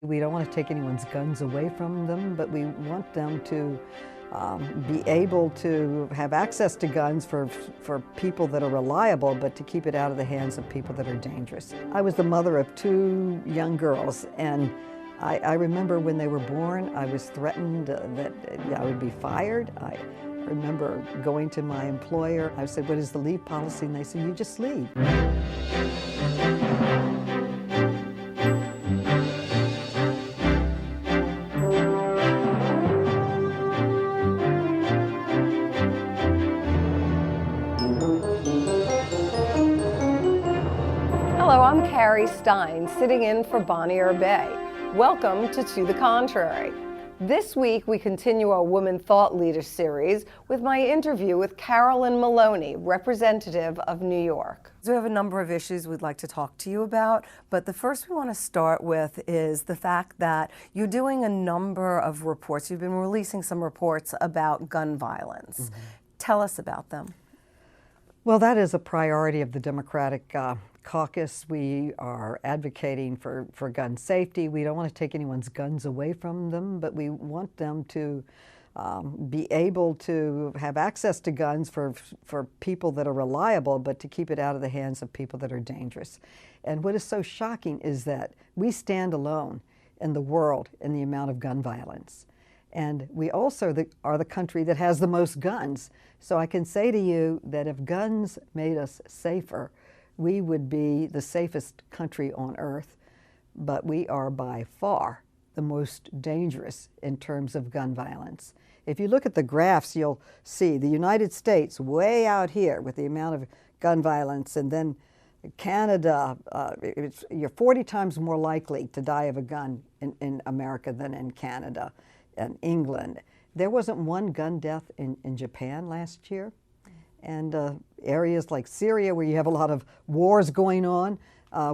We don't want to take anyone's guns away from them, but we want them to be able to have access to guns for people that are reliable, but to keep it out of the hands of people that are dangerous. I was the mother of two young girls, and I remember when they were born, I was threatened that I would be fired. I remember going to my employer. I said, "What is the leave policy?" And they said, "You just leave." Hello, I'm Carrie Stein, sitting in for Bonnier Bay. Welcome to the Contrary. This week, we continue our Woman Thought Leader series with my interview with Carolyn Maloney, representative of New York. So we have a number of issues we'd like to talk to you about, but the first we want to start with is the fact that you're doing a number of reports. You've been releasing some reports about gun violence. Mm-hmm. Tell us about them. Well, that is a priority of the Democratic caucus. We are advocating for gun safety. We don't want to take anyone's guns away from them, but we want them to be able to have access to guns for people that are reliable, but to keep it out of the hands of people that are dangerous. And what is so shocking is that we stand alone in the world in the amount of gun violence. And we also are the country that has the most guns. So I can say to you that if guns made us safer, we would be the safest country on earth, but we are by far the most dangerous in terms of gun violence. If you look at the graphs, you'll see the United States way out here with the amount of gun violence, and then Canada, you're 40 times more likely to die of a gun in America than in Canada and England. There wasn't one gun death in Japan last year. And areas like Syria, where you have a lot of wars going on,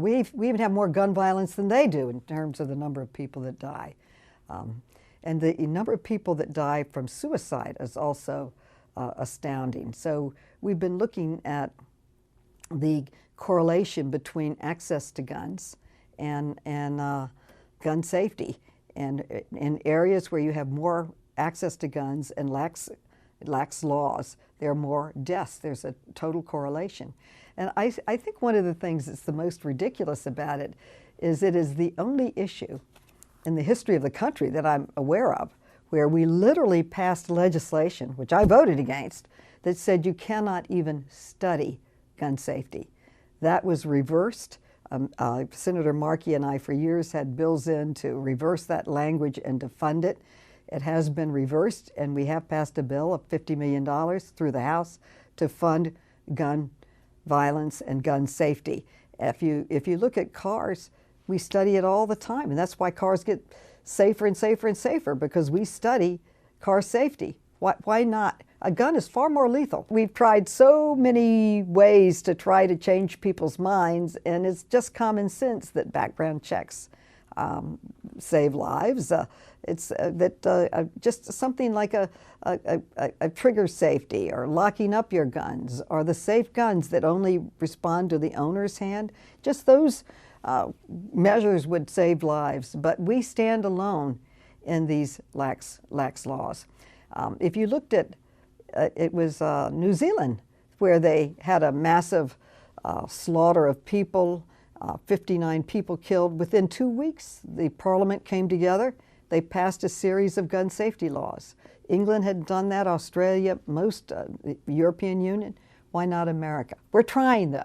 we even have more gun violence than they do in terms of the number of people that die. And the number of people that die from suicide is also astounding. So we've been looking at the correlation between access to guns and gun safety. And in areas where you have more access to guns and lax laws, there are more deaths. There's a total correlation. And I think one of the things that's the most ridiculous about it is the only issue in the history of the country that I'm aware of where we literally passed legislation, which I voted against, that said you cannot even study gun safety. That was reversed. Senator Markey and I for years had bills in to reverse that language and to fund it. It has been reversed, and we have passed a bill of $50 million through the House to fund gun violence and gun safety. If you look at cars, we study it all the time, and that's why cars get safer and safer and safer, because we study car safety. Why not? A gun is far more lethal. We've tried so many ways to try to change people's minds, and it's just common sense that background checks save lives. It's just something like a trigger safety, or locking up your guns, or the safe guns that only respond to the owner's hand. Just those measures would save lives, but we stand alone in these lax laws. If you looked at, it was New Zealand, where they had a massive slaughter of people, 59 people killed. Within 2 weeks, the parliament came together. They passed a series of gun safety laws. England had done that, Australia, the European Union. Why not America? We're trying, though.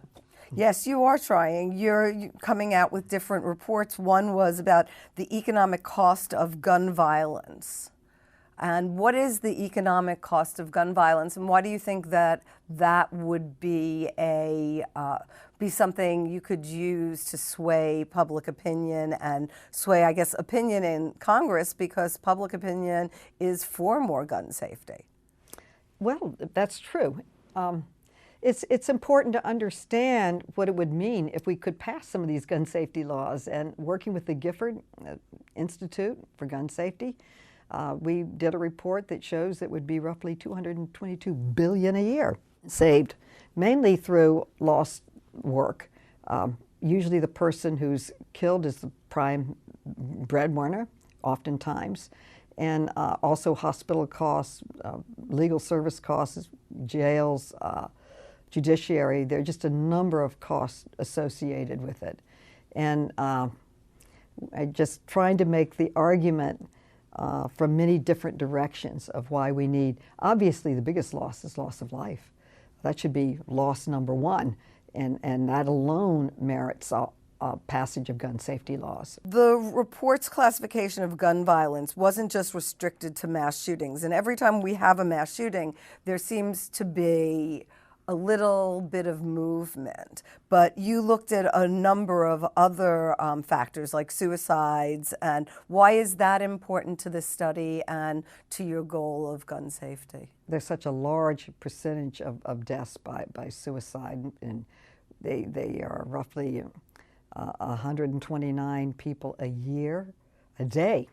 Yes, you are trying. You're coming out with different reports. One was about the economic cost of gun violence. And what is the economic cost of gun violence, and why do you think that would be be something you could use to sway public opinion and sway, I guess, opinion in Congress, because public opinion is for more gun safety? Well, that's true. It's important to understand what it would mean if we could pass some of these gun safety laws. And working with the Gifford Institute for Gun Safety, we did a report that shows it would be roughly $222 billion a year saved, mainly through lost work. Usually the person who's killed is the prime breadwinner, oftentimes, and also hospital costs, legal service costs, jails, judiciary. There are just a number of costs associated with it. And I just trying to make the argument from many different directions of why we need, obviously the biggest loss is loss of life. That should be loss number one, and that alone merits passage of gun safety laws. The report's classification of gun violence wasn't just restricted to mass shootings, and every time we have a mass shooting, there seems to be a little bit of movement. But you looked at a number of other factors like suicides, and why is that important to this study and to your goal of gun safety? There's such a large percentage of deaths by suicide, and they are roughly 129 people a day.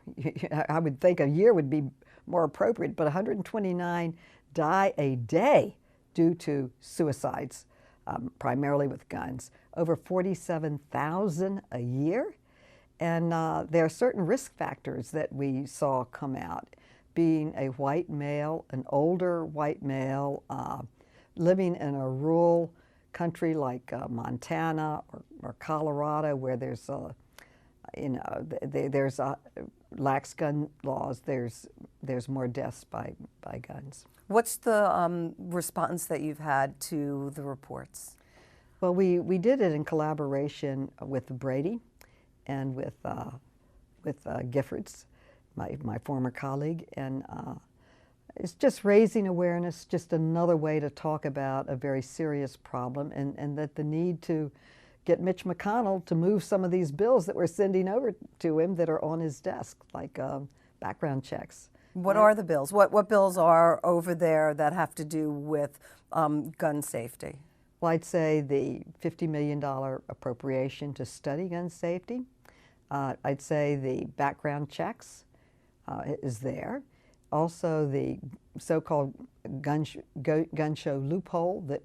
I would think a year would be more appropriate, but 129 die a day due to suicides, primarily with guns. Over 47,000 a year. And there are certain risk factors that we saw come out. Being a white male, an older white male, living in a rural country like Montana or Colorado, where there's there's lax gun laws, there's more deaths by guns. What's the response that you've had to the reports? Well, we did it in collaboration with Brady and with Giffords, my former colleague, and it's just raising awareness, just another way to talk about a very serious problem, and that the need to get Mitch McConnell to move some of these bills that we're sending over to him that are on his desk, like background checks. What are the bills? What bills are over there that have to do with gun safety? Well, I'd say the $50 million appropriation to study gun safety. I'd say the background checks is there. Also, the so-called gun show loophole that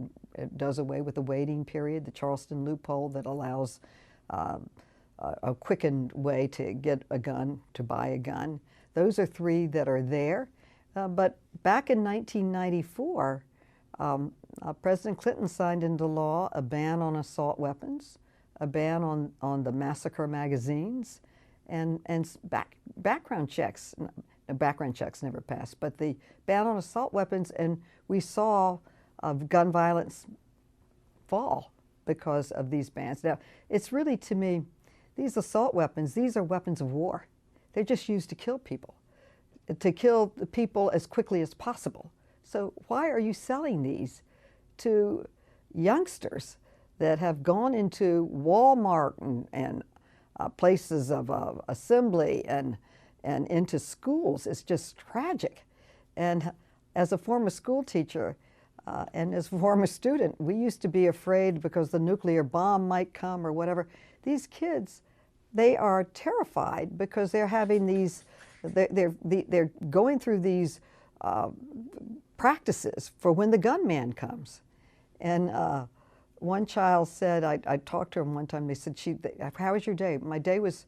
does away with the waiting period, the Charleston loophole that allows a quickened way to get a gun, to buy a gun. Those are three that are there. But back in 1994, President Clinton signed into law a ban on assault weapons, a ban on the massacre magazines, and background checks. Background checks never passed, but the ban on assault weapons, and we saw gun violence fall because of these bans. Now, it's really, to me, these assault weapons, these are weapons of war. They're just used to kill people the people as quickly as possible. So why are you selling these to youngsters that have gone into Walmart and places of assembly and into schools? It's just tragic. And as a former school teacher and as a former student, we used to be afraid because the nuclear bomb might come or whatever. These kids, they are terrified because they're having these, they're going through these practices for when the gunman comes. And one child said, I talked to him one time, they said, how was your day? My day was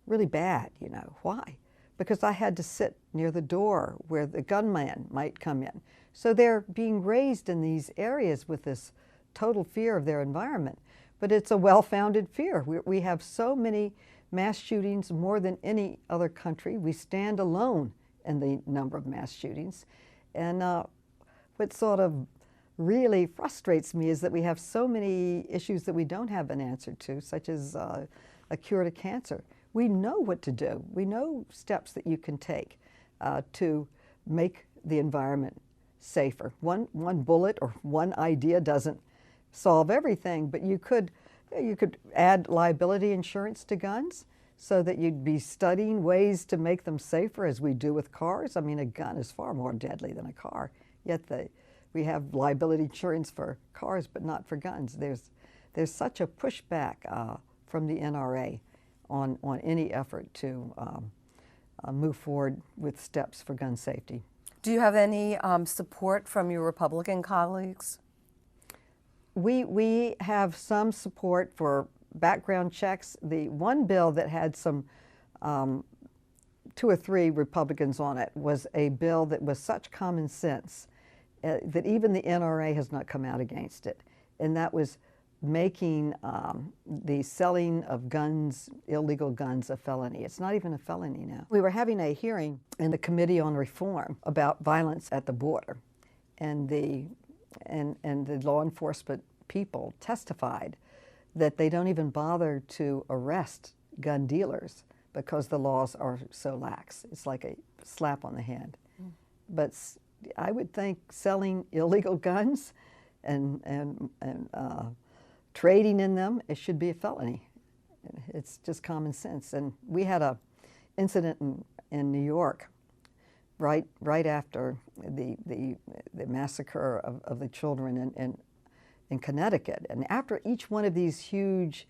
really bad, you know. Why? Because I had to sit near the door where the gunman might come in. So they're being raised in these areas with this total fear of their environment. But it's a well-founded fear. We have so many mass shootings, more than any other country. We stand alone in the number of mass shootings. And what sort of really frustrates me is that we have so many issues that we don't have an answer to, such as a cure to cancer. We know what to do. We know steps that you can take to make the environment safer. One bullet or one idea doesn't solve everything, but you could add liability insurance to guns so that you'd be studying ways to make them safer, as we do with cars. I mean, a gun is far more deadly than a car, yet we have liability insurance for cars but not for guns. There's such a pushback from the NRA on any effort to move forward with steps for gun safety. Do you have any support from your Republican colleagues? We have some support for background checks. The one bill that had some 2 or 3 Republicans on it, was a bill that was such common sense that even the NRA has not come out against it. And that was making the selling of guns, illegal guns, a felony. It's not even a felony now. We were having a hearing in the Committee on Reform about violence at the border, and the law enforcement people testified that they don't even bother to arrest gun dealers because the laws are so lax. It's like a slap on the hand. But I would think selling illegal guns and trading in them, it should be a felony. It's just common sense. And we had a incident in New York right after the massacre of the children in Connecticut. And after each one of these huge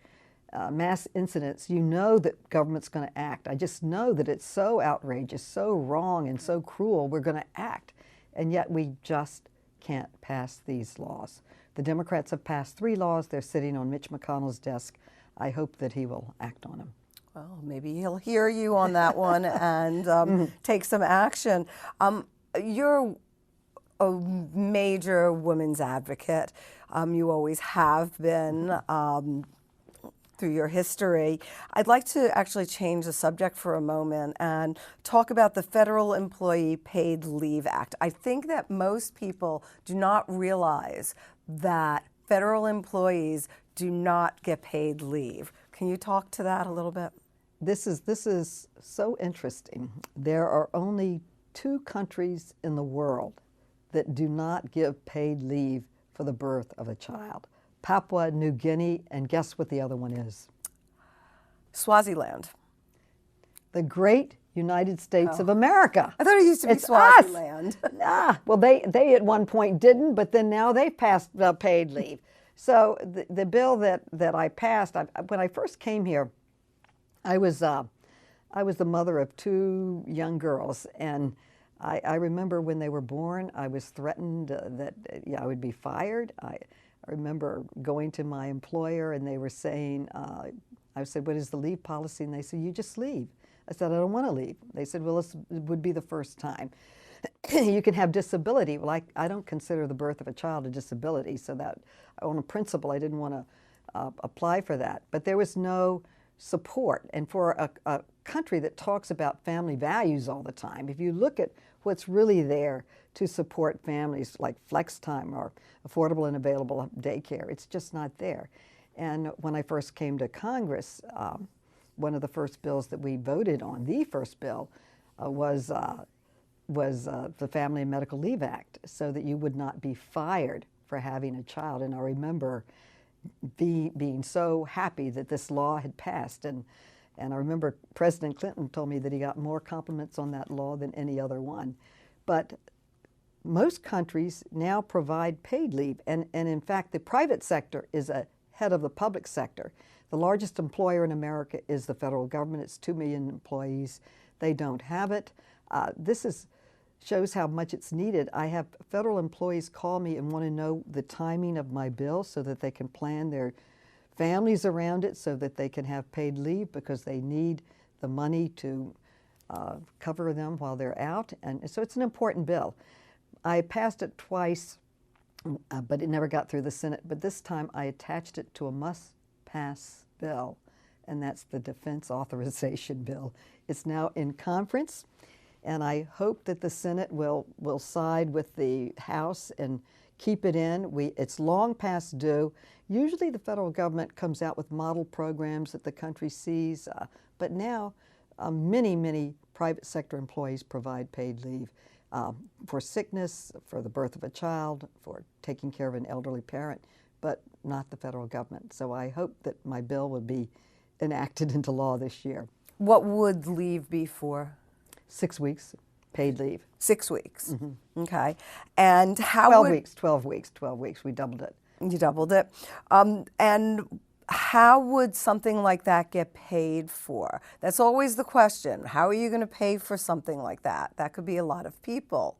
mass incidents, you know that government's going to act. I just know that it's so outrageous, so wrong, and so cruel, we're going to act. And yet we just can't pass these laws. The Democrats have passed 3 laws. They're sitting on Mitch McConnell's desk. I hope that he will act on them. Well, maybe he'll hear you on that one and take some action. You're a major women's advocate. You always have been through your history. I'd like to actually change the subject for a moment and talk about the Federal Employee Paid Leave Act. I think that most people do not realize that federal employees do not get paid leave. Can you talk to that a little bit? This is so interesting. There are only 2 countries in the world that do not give paid leave for the birth of a child. Papua New Guinea, and guess what the other one is? Swaziland. The great United States of America. I thought it used to be It's Swaziland. Well, they at one point didn't, but then now they've passed paid leave. So the bill that I passed, when I first came here, I was the mother of 2 young girls, and I remember when they were born, I was threatened that I would be fired. I remember going to my employer, and they were saying, I said, what is the leave policy? And they said, you just leave. I said, I don't want to leave. They said, well, this would be the first time. You can have disability. Well, I don't consider the birth of a child a disability, so that on a principle, I didn't want to apply for that. But there was no support. And for a country that talks about family values all the time, if you look at what's really there to support families like flex time or affordable and available daycare, it's just not there. And when I first came to Congress, one of the first bills that we voted on, the first bill, was the Family and Medical Leave Act, so that you would not be fired for having a child. And I remember being so happy that this law had passed. And I remember President Clinton told me that he got more compliments on that law than any other one. But most countries now provide paid leave. And in fact, the private sector is ahead of the public sector. The largest employer in America is the federal government. It's 2 million employees. They don't have it. This shows how much it's needed. I have federal employees call me and want to know the timing of my bill so that they can plan their families around it, so that they can have paid leave, because they need the money to cover them while they're out. And so it's an important bill. I passed it twice, but it never got through the Senate. But this time I attached it to a must-pass bill, and that's the Defense Authorization bill. It's now in conference, and I hope that the Senate will side with the House and keep it in. It's long past due. Usually the federal government comes out with model programs that the country sees, but now many private sector employees provide paid leave for sickness, for the birth of a child, for taking care of an elderly parent, but not the federal government. So I hope that my bill will be enacted into law this year. What would leave be for? 6 weeks, paid leave. 6 weeks. Mm-hmm. Okay. And how 12 weeks, we doubled it. You doubled it. And how would something like that get paid for? That's always the question. How are you going to pay for something like that? That could be a lot of people.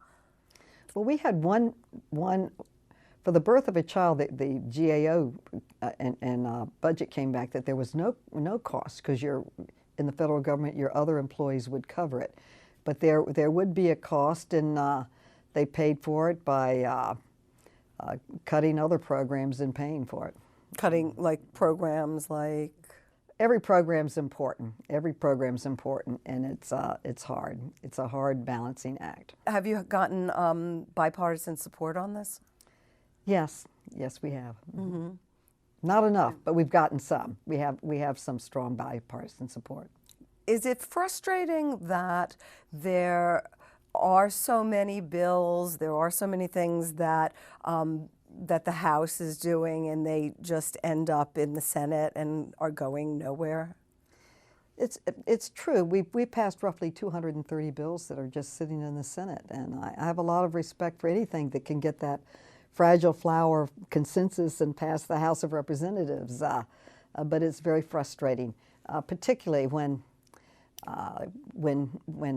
Well, we had one for the birth of a child, the GAO and budget came back that there was no cost, because in the federal government, your other employees would cover it. But there would be a cost, and they paid for it by cutting other programs and paying for it. Cutting like programs like? Every program's important. Every program's important, and it's hard. It's a hard balancing act. Have you gotten bipartisan support on this? Yes, we have. Mm-hmm. Not enough, but we've gotten some. We have some strong bipartisan support. Is it frustrating that there are so many bills, there are so many things that that the House is doing, and they just end up in the Senate and are going nowhere? It's true. We passed roughly 230 bills that are just sitting in the Senate, and I have a lot of respect for anything that can get that fragile flower of consensus and pass the House of Representatives. But it's very frustrating, particularly when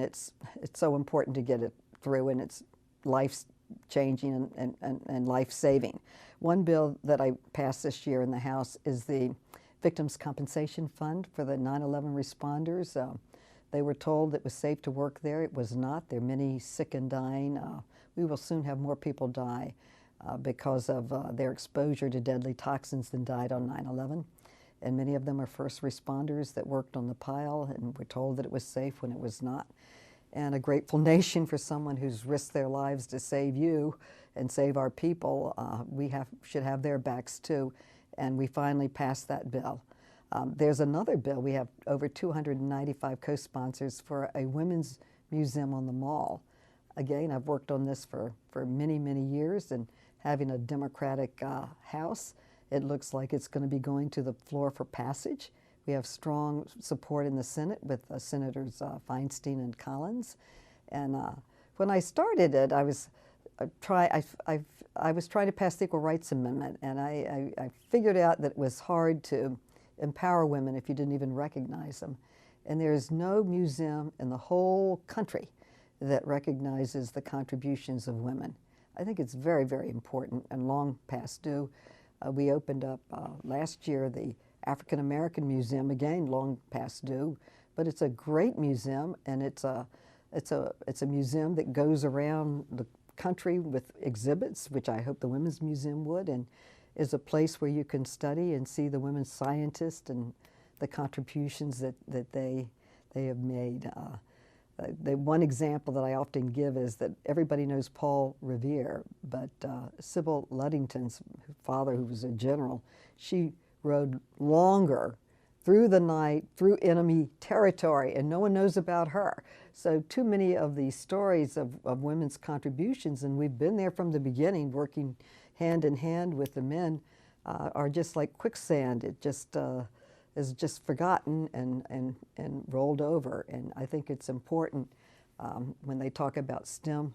it's so important to get it through, and it's life-changing and life-saving. One bill that I passed this year in the House is the Victims' Compensation Fund for the 9/11 responders. They were told it was safe to work there. It was not. There are many sick and dying. We will soon have more people die because of their exposure to deadly toxins than died on 9/11. And many of them are first responders that worked on the pile and were told that it was safe when it was not. And a grateful nation for someone who's risked their lives to save you and save our people. Should have their backs too. And we finally passed that bill. There's another bill. We have over 295 co-sponsors for a women's museum on the Mall. Again, I've worked on this for many, many years, and having a Democratic House, it looks like it's going to be going to the floor for passage. We have strong support in the Senate with Senators Feinstein and Collins. And when I started it, I was trying to pass the Equal Rights Amendment, and I figured out that it was hard to empower women if you didn't even recognize them. And there's no museum in the whole country that recognizes the contributions of women. I think it's very, very important and long past due. We opened up last year the African American Museum, again long past due, but it's a great museum, and it's a museum that goes around the country with exhibits, which I hope the Women's Museum would, and is a place where you can study and see the women scientists and the contributions that they have made. The one example that I often give is that everybody knows Paul Revere, but Sybil Ludington's father, who was a general, she rode longer through the night, through enemy territory, and no one knows about her. So too many of these stories of women's contributions, and we've been there from the beginning, working hand in hand with the men, are just like quicksand. It just is just forgotten and rolled over. And I think it's important when they talk about STEM,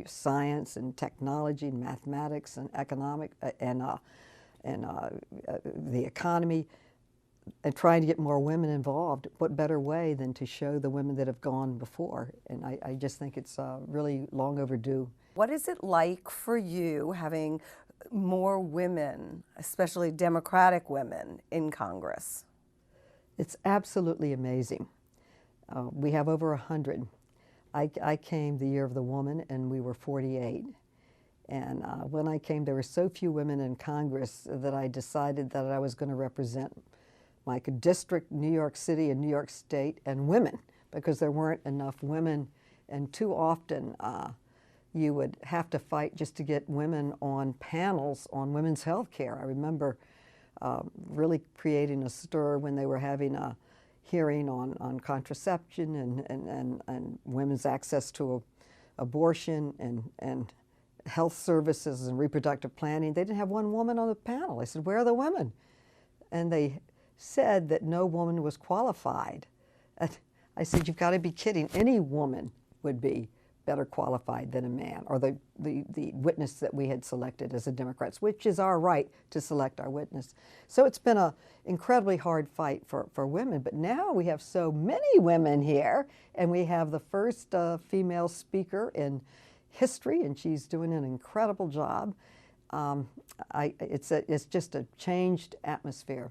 science and technology and mathematics and economic and the economy, and trying to get more women involved. What better way than to show the women that have gone before? And I just think it's really long overdue. What is it like for you having more women, especially Democratic women, in Congress? It's absolutely amazing. We have over 100. I came the year of the woman, and we were 48. And when I came, there were so few women in Congress that I decided that I was going to represent my district, New York City and New York State, and women, because there weren't enough women, and too often you would have to fight just to get women on panels on women's health care. I remember really creating a stir when they were having a hearing on contraception and women's access to abortion and health services and reproductive planning. They didn't have one woman on the panel. I said, where are the women? And they said that no woman was qualified. And I said, you've got to be kidding. Any woman would be better qualified than a man, or the witness that we had selected as a Democrats, which is our right to select our witness. So it's been an incredibly hard fight for women, but now we have so many women here, and we have the first female speaker in history, and she's doing an incredible job. It's just a changed atmosphere.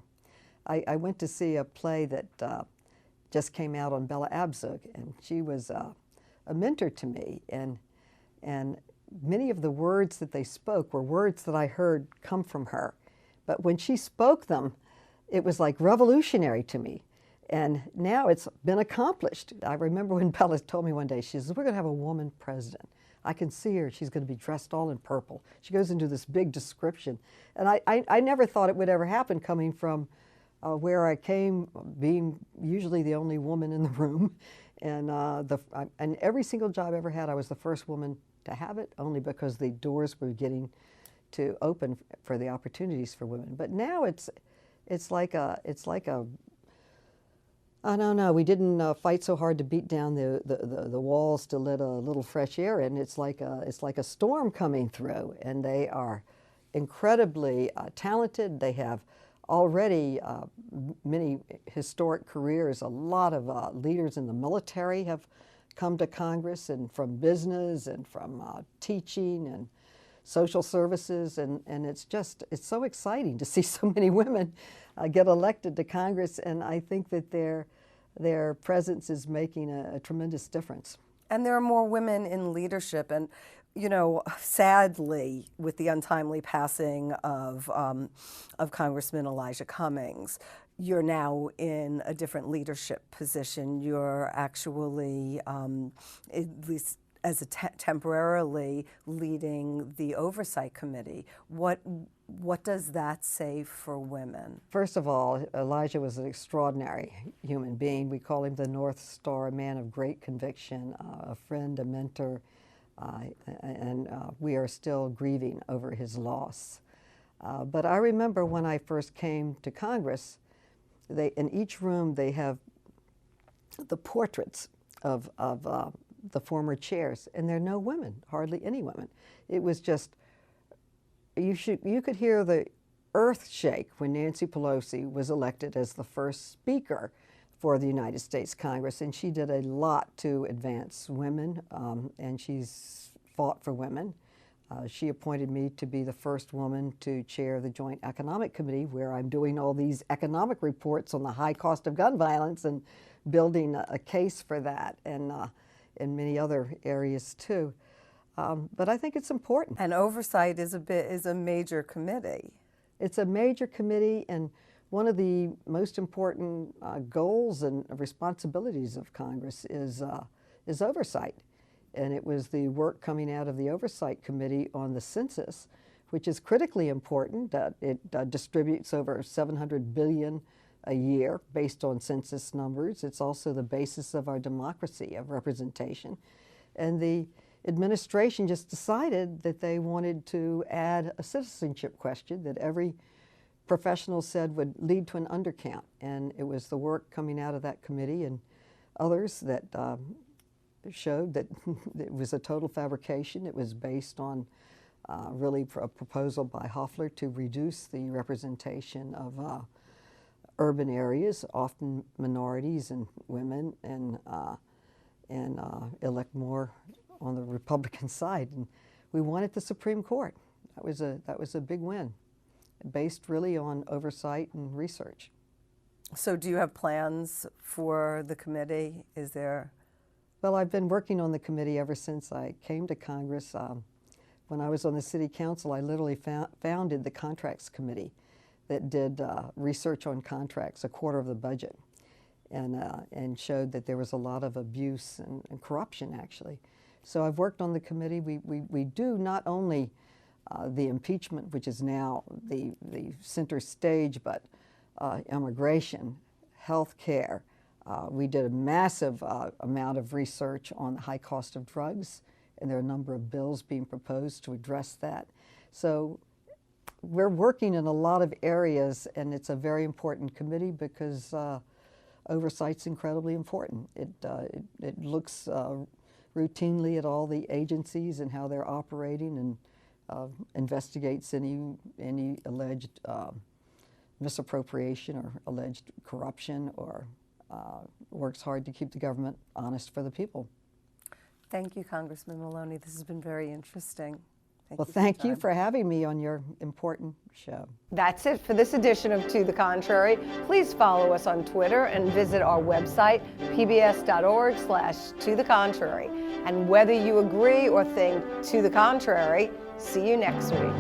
I went to see a play that just came out on Bella Abzug, and she was a mentor to me. And many of the words that they spoke were words that I heard come from her. But when she spoke them, it was like revolutionary to me. And now it's been accomplished. I remember when Bella told me one day, she says, we're going to have a woman president. I can see her. She's going to be dressed all in purple. She goes into this big description. And I never thought it would ever happen coming from where I came, being usually the only woman in the room. And, and every single job I ever had, I was the first woman to have it, only because the doors were getting to open for the opportunities for women. But now it's like a I don't know. We didn't fight so hard to beat down the walls to let a little fresh air in. It's like a storm coming through, and they are incredibly talented. They have already many historic careers. A lot of leaders in the military have come to Congress, and from business, and from teaching, and social services, and it's so exciting to see so many women get elected to Congress, and I think that their presence is making a tremendous difference. And there are more women in leadership, and you know, sadly, with the untimely passing of Congressman Elijah Cummings, you're now in a different leadership position. You're actually, at least as temporarily, leading the Oversight Committee. What does that say for women? First of all, Elijah was an extraordinary human being. We call him the North Star, a man of great conviction, a friend, a mentor, and we are still grieving over his loss. But I remember when I first came to Congress, in each room they have the portraits of the former chairs, and there are no women, hardly any women. It was just, you could hear the earth shake when Nancy Pelosi was elected as the first speaker for the United States Congress, and she did a lot to advance women, and she's fought for women. She appointed me to be the first woman to chair the Joint Economic Committee, where I'm doing all these economic reports on the high cost of gun violence and building a case for that, and in many other areas too. But I think it's important. And Oversight is a major committee. It's a major committee, and one of the most important goals and responsibilities of Congress is oversight. And it was the work coming out of the Oversight Committee on the census, which is critically important. It distributes over $700 billion a year based on census numbers. It's also the basis of our democracy, of representation. And the administration just decided that they wanted to add a citizenship question that every professional said would lead to an undercount. And it was the work coming out of that committee and others that showed that it was a total fabrication. It was based on really a proposal by Hoffler to reduce the representation of urban areas, often minorities and women, and elect more on the Republican side. And we won at the Supreme Court. That was a big win, based really on oversight and research. So do you have plans for the committee? Is there? Well, I've been working on the committee ever since I came to Congress. When I was on the City Council, I literally founded the Contracts Committee that did research on contracts, a quarter of the budget, and showed that there was a lot of abuse and corruption, actually. So I've worked on the committee. We do not only the impeachment, which is now the center stage, but immigration, health care. We did a massive amount of research on the high cost of drugs, and there are a number of bills being proposed to address that. So we're working in a lot of areas, and it's a very important committee because oversight's incredibly important. It looks routinely at all the agencies and how they're operating, and investigates any alleged misappropriation or alleged corruption, or works hard to keep the government honest for the people. Thank you, Congressman Maloney. This has been very interesting. Well, thank you for having me on your important show. That's it for this edition of To the Contrary. Please follow us on Twitter and visit our website, pbs.org/tothecontrary. And whether you agree or think to the contrary, see you next week.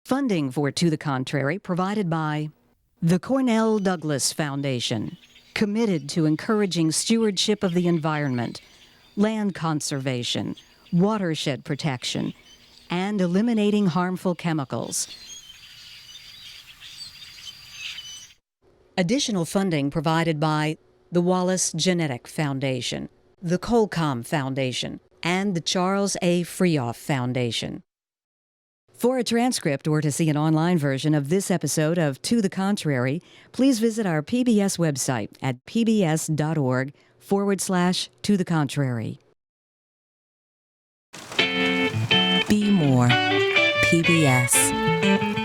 Funding for To the Contrary provided by the Cornell Douglas Foundation, committed to encouraging stewardship of the environment, land conservation, watershed protection, and eliminating harmful chemicals. Additional funding provided by the Wallace Genetic Foundation, the Colcom Foundation, and the Charles A. Freoff Foundation. For a transcript or to see an online version of this episode of To the Contrary, please visit our PBS website at pbs.org/To the Contrary. Be more PBS.